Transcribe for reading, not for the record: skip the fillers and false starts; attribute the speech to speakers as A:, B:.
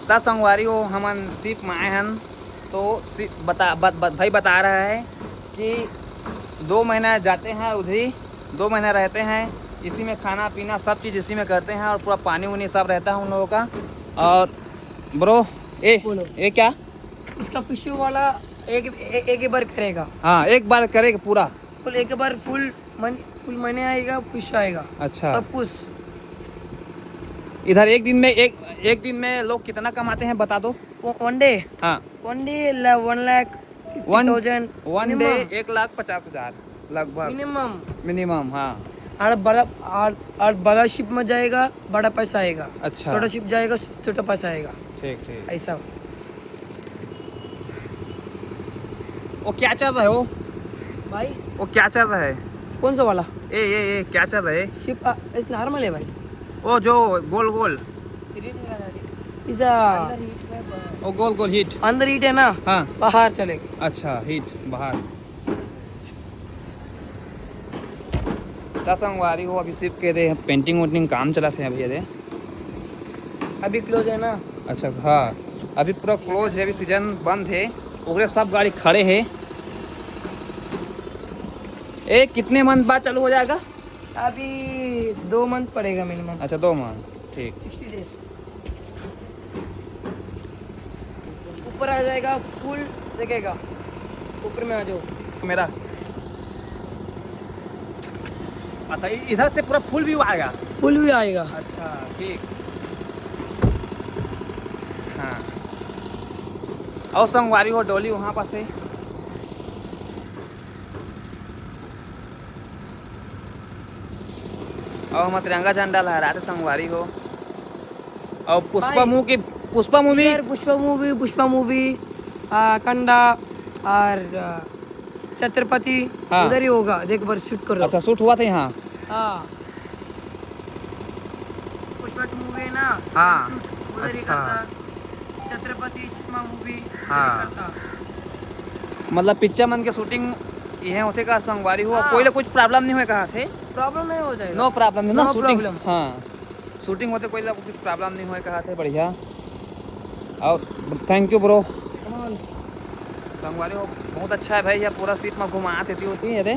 A: ता संगवारी हो हमन सिर्फ माए हन तो भाई बता रहा है कि 2 महीना जाते हैं उधर, 2 महीना रहते हैं इसी में, खाना पीना सब चीज़ इसी में करते हैं और पूरा पानी वानी सब रहता है उन लोगों का। और ब्रो
B: बोलो।
A: ये क्या
B: इसका फिशो वाला एक ही बार करेगा।
A: हाँ एक बार करेगा पूरा
B: फुल एक बार फुल महीने आएगा, फिश आएगा।
A: अच्छा
B: सब कुछ
A: इधर एक दिन में लोग कितना कमाते हैं बता दो।
B: वन डे
A: हाँ
B: 1,50,000
A: वन डे 1,50,000 लगभग
B: मिनिमम।
A: मिनिमम। हाँ
B: और बड़ा शिप में जाएगा बड़ा पैसा आएगा,
A: अच्छा
B: छोटा शिप जाएगा छोटा पैसा आएगा,
A: ठीक ठीक।
B: ऐसा।
A: वो क्या चल रहा है
B: भाई
A: वो क्या चल रहा है?
B: कौन सा वाला
A: ये क्या चल रहा है?
B: शिप? इस नॉर्मल है भाई।
A: वो जो गोल गोल
B: इसा
A: वो गोल गोल हीट।
B: अंदर हीट है ना,
A: हाँ
B: बाहर चलेगा।
A: अच्छा हीट बाहर। संगवारी हो अभी सिर्फ के दे पेंटिंग वेंटिंग काम चला थे अभी दे,
B: अभी क्लोज है ना।
A: अच्छा हाँ अभी पूरा क्लोज है, अभी सीजन बंद है, पूरे सब गाड़ी खड़े हैं। कितने मंथ बाद चालू हो जाएगा?
B: अभी 2 मंथ पड़ेगा मिनिमम।
A: अच्छा 2 मंथ ठीक।
B: 60 डेज ऊपर आ जाएगा, फुल देखेगा। ऊपर में आ जाओ
A: मेरा अच्छा इधर से पूरा फुल व्यू आएगा।
B: फुल भी आएगा।
A: अच्छा ठीक। हाँ और संगवारी हो डोली वहाँ पर से और हम तिरंगा झंडा लहराते संगवारी हो। और पुष्पा मूवी
B: पुष्पा मूवी कंडा और छत्रपति
A: हाँ।
B: उधर ही होगा, देख बार शूट कर दो।
A: अच्छा शूट हुआ था यहाँ।
B: हाँ पुष्पा मूवी है ना,
A: हाँ
B: शूट उधर ही
A: अच्छा।
B: करता। छत्रपति शिप्मा मूवी
A: हाँ।
B: करता।
A: मतलब पिक्चर मन के शूटिंग यहाँ होते का संगवारी हुआ।
B: हाँ।
A: कोई कुछ प्रॉब्लम नहीं हुआ कहा थे?
B: प्रॉब्लम नहीं हो जाएगा।
A: नो प्रॉब्लम नहीं ना
B: No
A: शूटिंग।
B: problem।
A: हाँ शूटिंग होते कोई कुछ प्रॉब्लम नहीं हुआ कहा थे। बढ़िया और थैंक यू ब्रो। संगवारी हो बहुत अच्छा है भाई, यह पूरा सीट में घुमा देती होती है ये